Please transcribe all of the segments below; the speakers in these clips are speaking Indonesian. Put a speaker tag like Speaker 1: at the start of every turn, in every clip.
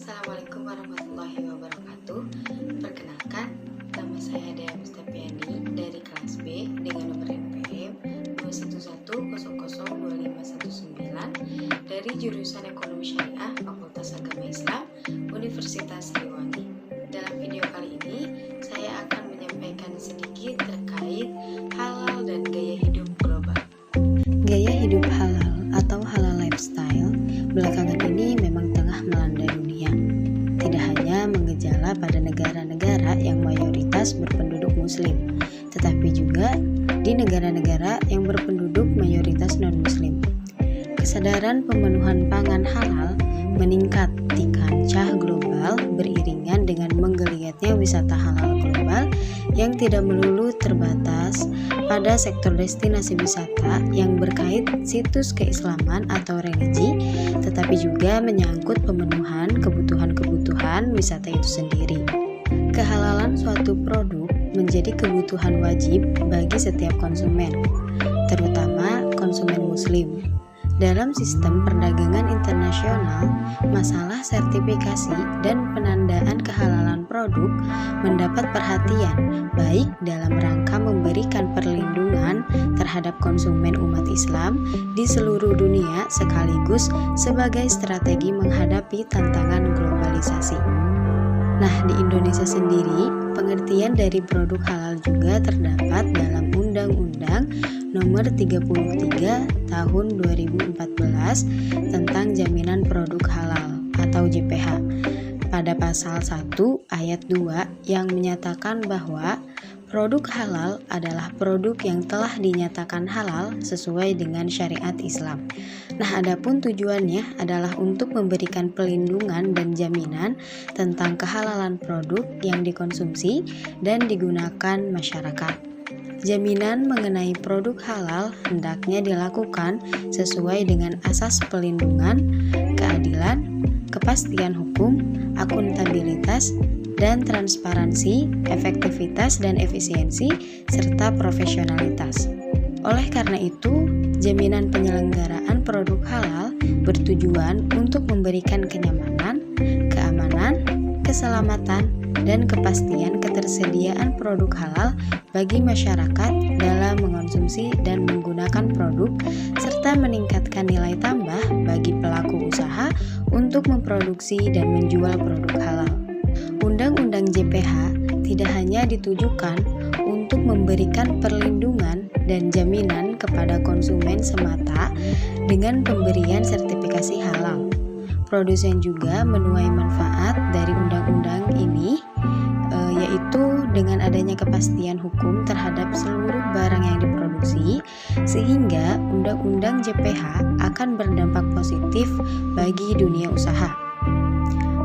Speaker 1: Assalamualaikum warahmatullahi wabarakatuh. Perkenalkan, nama saya Dea Mustafiani dari kelas B dengan nomor NPM 211002519 dari jurusan Ekonomi Syariah Fakultas Agama Islam Universitas Sriwangi. Dalam video kali ini, saya akan menyampaikan sedikit terkait halal dan gaya hidup global.
Speaker 2: Gaya hidup halal atau halal lifestyle belakangan ini memang tengah melanda dunia. Tidak hanya mengejala pada negara-negara yang mayoritas berpenduduk muslim, tetapi juga di negara-negara yang berpenduduk mayoritas non-muslim. Kesadaran pemenuhan pangan halal meningkat di kancah global beriringan dengan menggeliatnya wisata halal global yang tidak melulu terbatas pada sektor destinasi wisata yang berkait situs keislaman atau religi, tetapi juga menyangkut pemenuhan kebutuhan-kebutuhan wisata itu sendiri. Kehalalan suatu produk menjadi kebutuhan wajib bagi setiap konsumen, terutama konsumen muslim. Dalam sistem perdagangan internasional, masalah sertifikasi dan penandaan kehalalan produk mendapat perhatian baik dalam rangka memberikan perlindungan terhadap konsumen umat Islam di seluruh dunia sekaligus sebagai strategi menghadapi tantangan globalisasi. Nah, di Indonesia sendiri, pengertian dari produk halal juga terdapat dalam Undang-Undang Nomor 33 Tahun 2014 tentang Jaminan Produk Halal atau JPH pada pasal 1 ayat 2 yang menyatakan bahwa produk halal adalah produk yang telah dinyatakan halal sesuai dengan syariat Islam. Nah, adapun tujuannya adalah untuk memberikan pelindungan dan jaminan tentang kehalalan produk yang dikonsumsi dan digunakan masyarakat. Jaminan mengenai produk halal hendaknya dilakukan sesuai dengan asas pelindungan, keadilan, kepastian hukum, akuntabilitas, dan transparansi, efektivitas dan efisiensi, serta profesionalitas. Oleh karena itu, jaminan penyelenggaraan produk halal bertujuan untuk memberikan kenyamanan, keamanan, keselamatan, dan kepastian ketersediaan produk halal bagi masyarakat dalam mengonsumsi dan menggunakan produk, serta meningkatkan nilai tambah bagi pelaku usaha untuk memproduksi dan menjual produk halal. Undang-undang JPH tidak hanya ditujukan untuk memberikan perlindungan dan jaminan kepada konsumen semata dengan pemberian sertifikasi halal. Produsen juga menuai manfaat dari undang-undang ini, yaitu dengan adanya kepastian hukum terhadap seluruh barang yang diproduksi, sehingga undang-undang JPH akan berdampak positif bagi dunia usaha.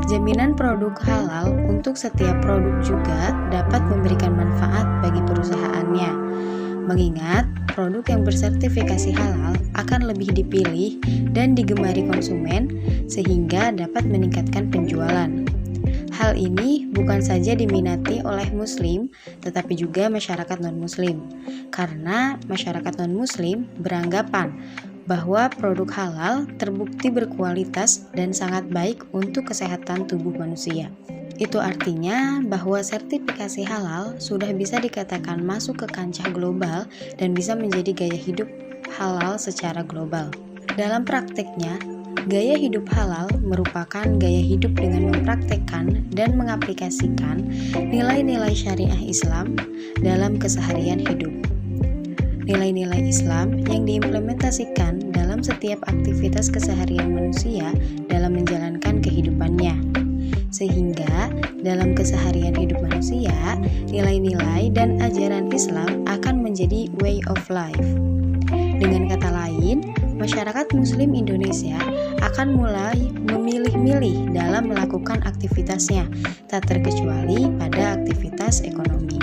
Speaker 2: Jaminan produk halal untuk setiap produk juga dapat memberikan manfaat bagi perusahaannya, mengingat produk yang bersertifikasi halal akan lebih dipilih dan digemari konsumen sehingga dapat meningkatkan penjualan. Hal ini bukan saja diminati oleh muslim tetapi juga masyarakat non-muslim, karena masyarakat non-muslim beranggapan bahwa produk halal terbukti berkualitas dan sangat baik untuk kesehatan tubuh manusia. Itu artinya bahwa sertifikasi halal sudah bisa dikatakan masuk ke kancah global dan bisa menjadi gaya hidup halal secara global. Dalam prakteknya, gaya hidup halal merupakan gaya hidup dengan mempraktekkan dan mengaplikasikan nilai-nilai syariah Islam dalam keseharian hidup. Nilai-nilai Islam yang diimplementasikan dalam setiap aktivitas keseharian manusia dalam menjalankan kehidupannya. Sehingga dalam keseharian hidup manusia, nilai-nilai dan ajaran Islam akan menjadi way of life. Dengan kata lain, masyarakat muslim Indonesia akan mulai memilih-milih dalam melakukan aktivitasnya, tak terkecuali pada aktivitas ekonomi.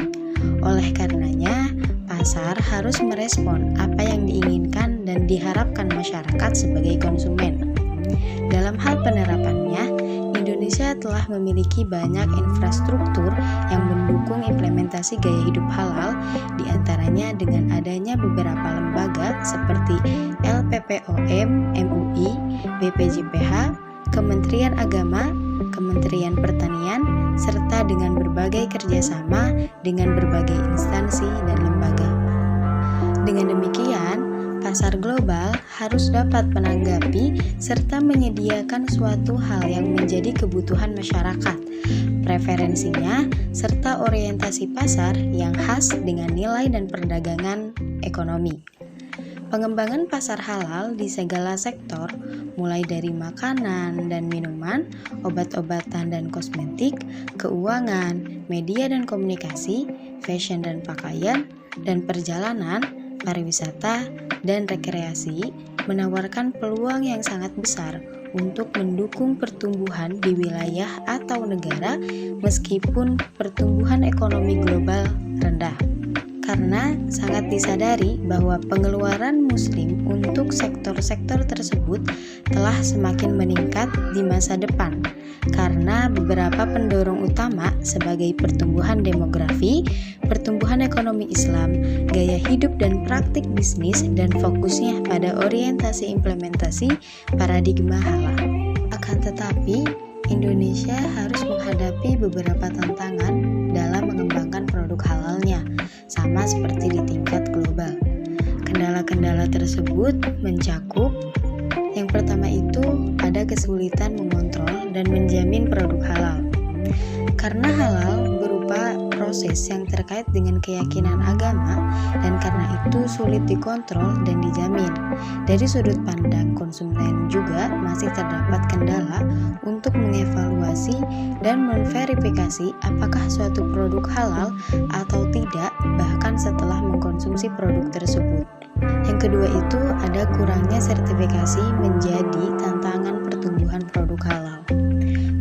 Speaker 2: Oleh karenanya, pasar harus merespon apa yang diinginkan dan diharapkan masyarakat sebagai konsumen. Dalam hal penerapannya, Indonesia telah memiliki banyak infrastruktur yang mendukung implementasi gaya hidup halal, diantaranya dengan adanya beberapa lembaga seperti LPPOM, MUI, BPJPH, Kementerian Agama, Kementerian Pertanian, serta dengan berbagai kerjasama dengan berbagai instansi dan lembaga. Dengan demikian, pasar global harus dapat menanggapi serta menyediakan suatu hal yang menjadi kebutuhan masyarakat, preferensinya, serta orientasi pasar yang khas dengan nilai dan perdagangan ekonomi. Pengembangan pasar halal di segala sektor, mulai dari makanan dan minuman, obat-obatan dan kosmetik, keuangan, media dan komunikasi, fashion dan pakaian, dan perjalanan, pariwisata, dan rekreasi menawarkan peluang yang sangat besar untuk mendukung pertumbuhan di wilayah atau negara meskipun pertumbuhan ekonomi global rendah. Karena sangat disadari bahwa pengeluaran Muslim untuk sektor-sektor tersebut telah semakin meningkat di masa depan karena beberapa pendorong utama sebagai pertumbuhan demografi, pertumbuhan ekonomi Islam, gaya hidup dan praktik bisnis, dan fokusnya pada orientasi implementasi paradigma halal. Akan tetapi, Indonesia harus menghadapi beberapa tantangan dalam mengembangkan produk halalnya, sama seperti di tingkat global. Kendala-kendala tersebut mencakup yang pertama itu ada kesulitan mengontrol dan menjamin produk halal. Karena halal berupa proses yang terkait dengan keyakinan agama dan karena itu sulit dikontrol dan dijamin. Dari sudut pandang konsumen juga masih terdapat kendala untuk mengevaluasi dan memverifikasi apakah suatu produk halal atau tidak bahkan setelah mengkonsumsi produk tersebut. Yang kedua itu ada kurangnya sertifikasi menjadi tantangan pertumbuhan produk halal.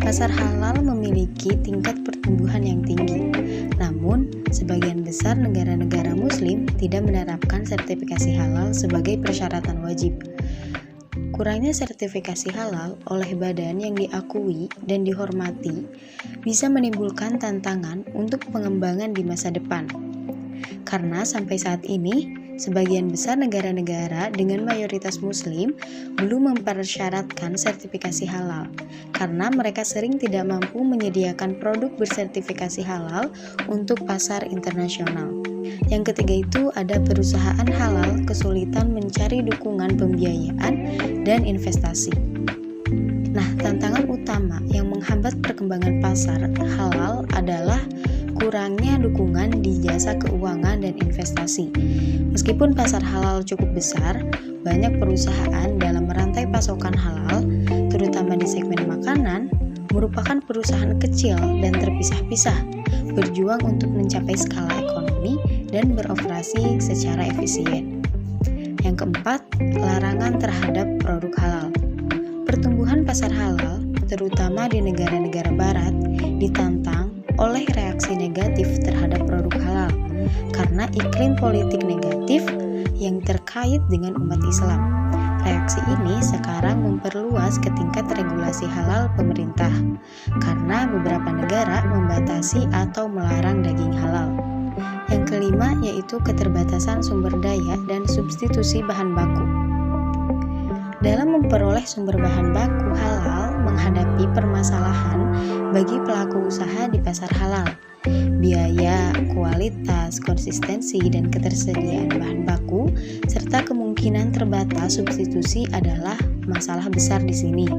Speaker 2: Pasar halal memiliki tingkat pertumbuhan yang tinggi, namun sebagian besar negara-negara Muslim tidak menerapkan sertifikasi halal sebagai persyaratan wajib. Kurangnya sertifikasi halal oleh badan yang diakui dan dihormati bisa menimbulkan tantangan untuk pengembangan di masa depan. Karena sampai saat ini, sebagian besar negara-negara dengan mayoritas Muslim belum mempersyaratkan sertifikasi halal karena mereka sering tidak mampu menyediakan produk bersertifikasi halal untuk pasar internasional. Yang ketiga itu ada perusahaan halal kesulitan mencari dukungan pembiayaan dan investasi. Nah, tantangan utama yang menghambat perkembangan pasar halal adalah kurangnya dukungan di jasa keuangan dan investasi. Meskipun pasar halal cukup besar, banyak perusahaan dalam rantai pasokan halal, terutama di segmen makanan, merupakan perusahaan kecil dan terpisah-pisah, berjuang untuk mencapai skala ekonomi dan beroperasi secara efisien. Yang keempat, larangan terhadap produk halal. Pertumbuhan pasar halal, terutama di negara-negara barat, ditantang oleh reaksi negatif terhadap produk halal karena iklim politik negatif yang terkait dengan umat Islam. Reaksi ini sekarang memperluas ke tingkat regulasi halal pemerintah karena beberapa negara membatasi atau melarang daging halal. Yang kelima yaitu keterbatasan sumber daya dan substitusi bahan baku. Dalam memperoleh sumber bahan baku halal menghadapi permasalahan bagi pelaku usaha di pasar halal. Biaya, kualitas, konsistensi, dan ketersediaan bahan baku, serta kemungkinan terbatas substitusi adalah masalah besar di sini.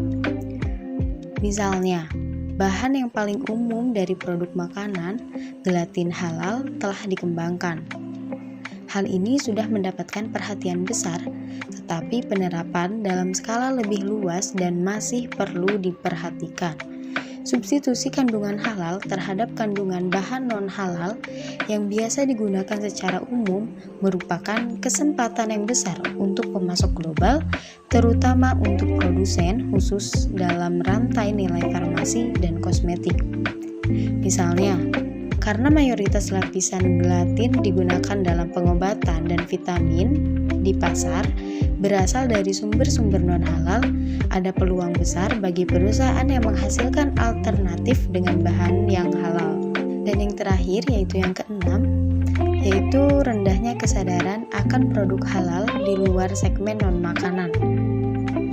Speaker 2: Misalnya, bahan yang paling umum dari produk makanan, gelatin halal, telah dikembangkan. Hal ini sudah mendapatkan perhatian besar, tetapi penerapan dalam skala lebih luas dan masih perlu diperhatikan. Substitusi kandungan halal terhadap kandungan bahan non-halal yang biasa digunakan secara umum merupakan kesempatan yang besar untuk pemasok global, terutama untuk produsen khusus dalam rantai nilai farmasi dan kosmetik. Misalnya, karena mayoritas lapisan gelatin digunakan dalam pengobatan dan vitamin di pasar berasal dari sumber-sumber non-halal, ada peluang besar bagi perusahaan yang menghasilkan alternatif dengan bahan yang halal. Dan yang terakhir, yaitu yang keenam, yaitu rendahnya kesadaran akan produk halal di luar segmen non-makanan.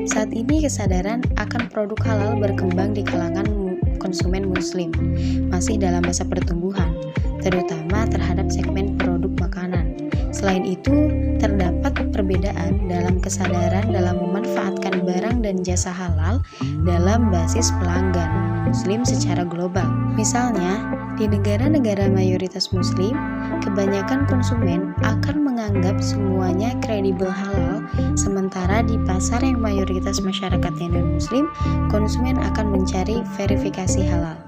Speaker 2: Saat ini kesadaran akan produk halal berkembang di kalangan konsumen muslim, masih dalam masa pertumbuhan, terutama terhadap segmen produk makanan. Selain itu, terdapat perbedaan dalam kesadaran dalam memanfaatkan barang dan jasa halal dalam basis pelanggan muslim secara global. Misalnya, di negara-negara mayoritas muslim, kebanyakan konsumen akan menganggap semuanya kredibel halal, sementara di pasar yang mayoritas masyarakatnya non-muslim, konsumen akan mencari verifikasi halal.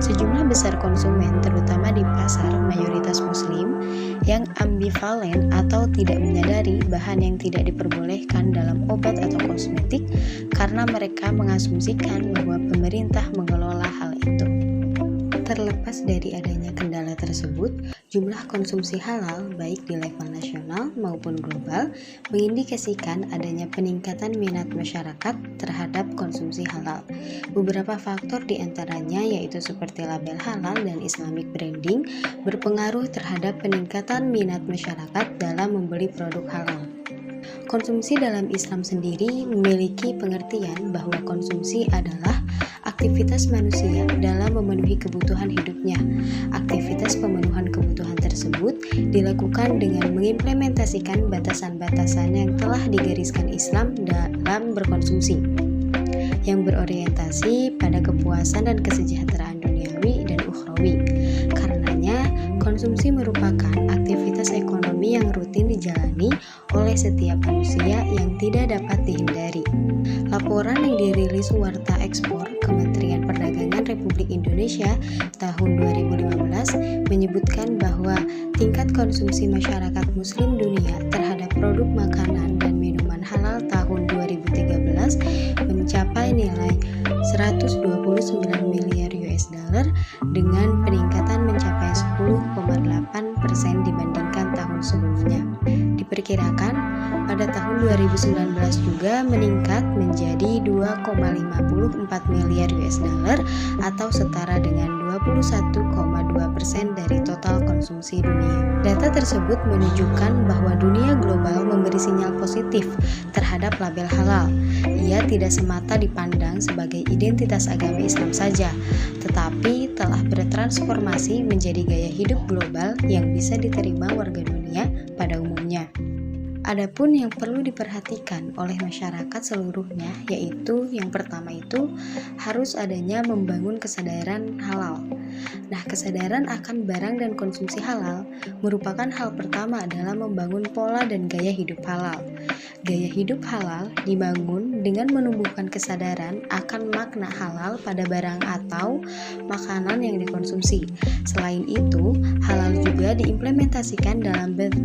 Speaker 2: Sejumlah besar konsumen, terutama di pasar mayoritas muslim, yang ambivalen atau tidak menyadari bahan yang tidak diperbolehkan dalam obat atau kosmetik karena mereka mengasumsikan bahwa pemerintah mengelola hal itu. Terlepas dari adanya kendala tersebut, jumlah konsumsi halal baik di level nasional maupun global mengindikasikan adanya peningkatan minat masyarakat terhadap konsumsi halal. Beberapa faktor diantaranya yaitu seperti label halal dan Islamic branding berpengaruh terhadap peningkatan minat masyarakat dalam membeli produk halal. Konsumsi dalam Islam sendiri memiliki pengertian bahwa konsumsi adalah aktivitas manusia dalam memenuhi kebutuhan hidupnya. Aktivitas pemenuhan kebutuhan tersebut dilakukan dengan mengimplementasikan batasan-batasan yang telah digariskan Islam dalam berkonsumsi, yang berorientasi pada kepuasan dan kesejahteraan duniawi dan ukhrawi. Karenanya, konsumsi merupakan aktivitas ekonomi yang rutin dijalani oleh setiap manusia yang tidak dapat dihindari. Laporan yang dirilis Warta Ekspor Kementerian Perdagangan Republik Indonesia tahun 2015 menyebutkan bahwa tingkat konsumsi masyarakat muslim dunia terhadap produk makanan dan minuman halal tahun 2013 mencapai nilai 129 miliar US dollar dengan peningkatan mencapai 10,8% dibandingkan tahun sebelumnya. Diperkirakan pada tahun 2019 juga meningkat menjadi 2,54 miliar US dollar atau setara dengan 21,2% dari total konsumsi dunia. Data tersebut menunjukkan bahwa dunia global memberi sinyal positif terhadap label halal. Ia tidak semata dipandang sebagai identitas agama Islam saja, tetapi telah bertransformasi menjadi gaya hidup global yang bisa diterima warga dunia pada umumnya. Adapun yang perlu diperhatikan oleh masyarakat seluruhnya yaitu yang pertama itu harus adanya membangun kesadaran halal. Nah, kesadaran akan barang dan konsumsi halal merupakan hal pertama adalah membangun pola dan gaya hidup halal. Gaya hidup halal dibangun dengan menumbuhkan kesadaran akan makna halal pada barang atau makanan yang dikonsumsi. Selain itu, halal juga diimplementasikan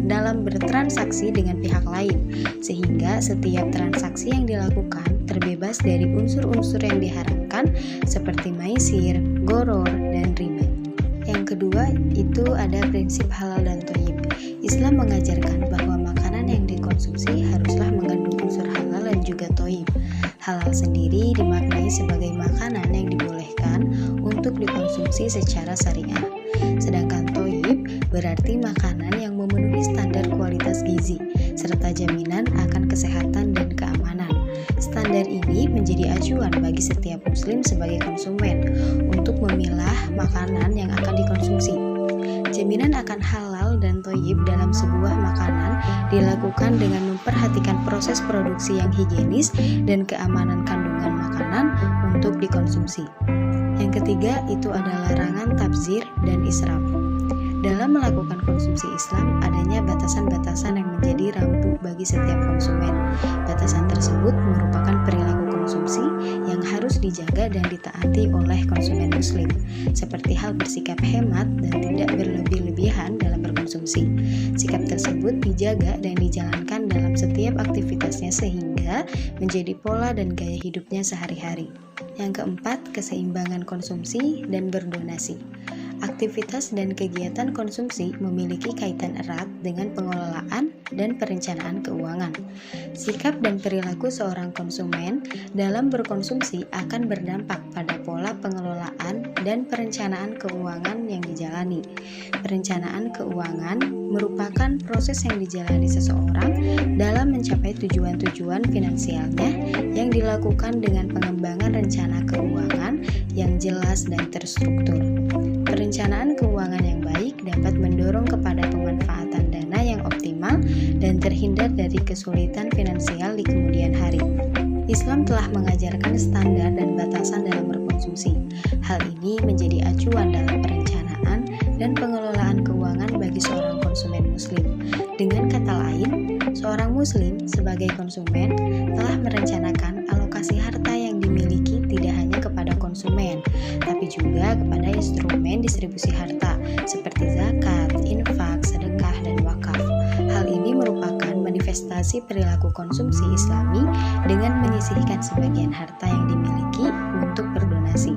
Speaker 2: dalam bertransaksi dengan pihak lain, sehingga setiap transaksi yang dilakukan terbebas dari unsur-unsur yang diharamkan seperti maisir, goror, dan riba. Yang kedua itu ada prinsip halal dan thayyib. Islam mengajarkan bahwa makanan yang dikonsumsi haruslah mengandung unsur halal dan juga thayyib. Halal sendiri dimaknai sebagai makanan yang dibolehkan untuk dikonsumsi secara syariah. Sedangkan thayyib berarti makanan yang memenuhi standar kualitas gizi serta jaminan akan kesehatan dan keamanan. Standar ini menjadi acuan bagi setiap muslim sebagai konsumen untuk memilah makanan yang akan dikonsumsi. Jaminan akan halal dan thayyib dalam sebuah makanan dilakukan dengan memperhatikan proses produksi yang higienis dan keamanan kandungan makanan untuk dikonsumsi. Yang ketiga itu adalah larangan tabzir dan israf. Dalam melakukan konsumsi Islam, adanya batasan-batasan yang menjadi rambu bagi setiap konsumen. Batasan tersebut merupakan perilaku konsumsi yang harus dijaga dan ditaati oleh konsumen muslim, seperti hal bersikap hemat dan tidak berlebih-lebihan dalam berkonsumsi. Sikap tersebut dijaga dan dijalankan dalam setiap aktivitasnya sehingga menjadi pola dan gaya hidupnya sehari-hari. Yang keempat, keseimbangan konsumsi dan berdonasi. Aktivitas dan kegiatan konsumsi memiliki kaitan erat dengan pengelolaan dan perencanaan keuangan. Sikap dan perilaku seorang konsumen dalam berkonsumsi akan berdampak pada pola pengelolaan dan perencanaan keuangan yang dijalani. Perencanaan keuangan merupakan proses yang dijalani seseorang dalam mencapai tujuan-tujuan finansialnya yang dilakukan dengan pengembangan rencana keuangan yang jelas dan terstruktur. Perencanaan keuangan yang baik dapat mendorong kepada pemanfaatan dana yang optimal dan terhindar dari kesulitan finansial di kemudian hari. Islam telah mengajarkan standar dan batasan dalam berkonsumsi. Hal ini menjadi acuan dalam perencanaan dan pengelolaan keuangan bagi seorang konsumen muslim. Dengan kata lain, seorang muslim sebagai konsumen telah merencanakan alokasi harta yang dimiliki tidak hanya kepada konsumen, tapi juga kepada instrumen distribusi harta seperti zakat, infak, sedekah, dan wakaf. Hal ini merupakan manifestasi perilaku konsumsi Islami dengan menyisihkan sebagian harta yang dimiliki untuk berdonasi.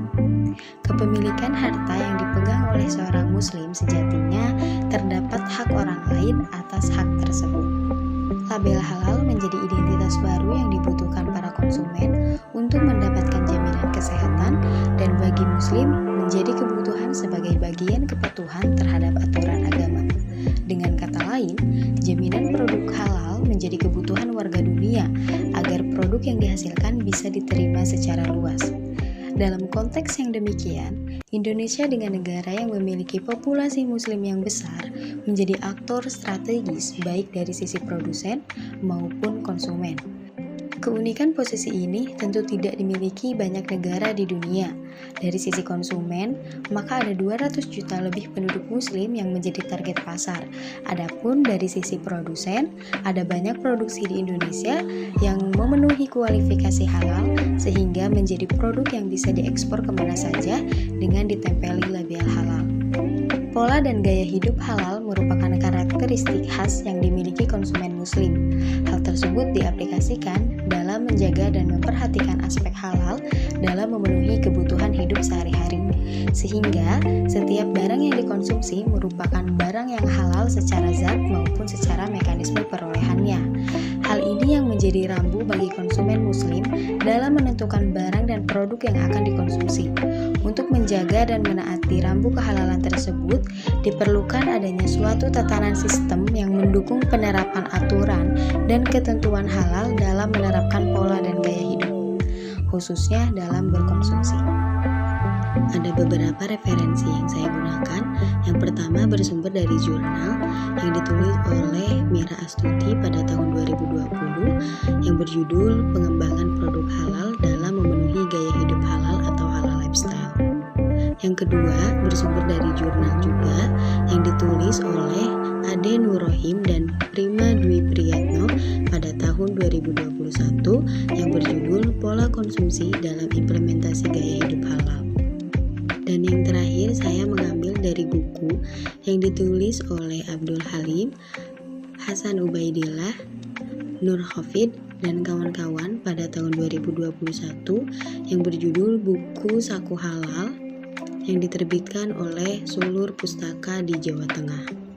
Speaker 2: Kepemilikan harta yang dipegang oleh seorang muslim sejatinya terdapat hak orang lain atas hak tersebut. Label halal menjadi identitas baru yang dibutuhkan para konsumen untuk mendapatkan jaminan kesehatan dan bagi muslim menjadi kebutuhan sebagai bagian kepatuhan terhadap aturan agama. Dengan kata lain, jaminan produk halal menjadi kebutuhan warga dunia agar produk yang dihasilkan bisa diterima secara luas. Dalam konteks yang demikian, Indonesia dengan negara yang memiliki populasi muslim yang besar menjadi aktor strategis baik dari sisi produsen maupun konsumen. Keunikan posisi ini tentu tidak dimiliki banyak negara di dunia. Dari sisi konsumen, maka ada 200 juta lebih penduduk muslim yang menjadi target pasar. Adapun dari sisi produsen, ada banyak produksi di Indonesia yang memenuhi kualifikasi halal sehingga menjadi produk yang bisa diekspor kemana saja dengan ditempeli label halal. Pola dan gaya hidup halal merupakan karakteristik khas yang dimiliki konsumen muslim. Hal tersebut diaplikasikan dalam menjaga dan memperhatikan aspek halal dalam memenuhi kebutuhan hidup sehari-hari. Sehingga setiap barang yang dikonsumsi merupakan barang yang halal secara zat maupun secara mekanisme perolehannya. Hal ini yang menjadi rambu bagi konsumen muslim dalam menentukan barang dan produk yang akan dikonsumsi. Untuk menjaga dan menaati rambu kehalalan tersebut, diperlukan adanya suatu tatanan sistem yang mendukung penerapan aturan dan ketentuan halal dalam menerapkan pola dan gaya hidup, khususnya dalam berkonsumsi. Ada beberapa referensi yang saya gunakan. Yang pertama bersumber dari jurnal yang ditulis oleh Mira Astuti pada tahun 2020 yang berjudul Pengembangan Produk Halal dalam Memenuhi Gaya Hidup Halal atau Halal Lifestyle. Yang kedua bersumber dari jurnal juga yang ditulis oleh Ade Nurrohim dan Prima Dwi Priyatno pada tahun 2021 yang berjudul Pola Konsumsi dalam Implementasi Gaya Hidup Halal. Dan yang terakhir saya mengambil dari buku yang ditulis oleh Abdul Halim, Hasan Ubaidillah, Nur Hafid, dan kawan-kawan pada tahun 2021 yang berjudul Buku Saku Halal yang diterbitkan oleh Sulur Pustaka di Jawa Tengah.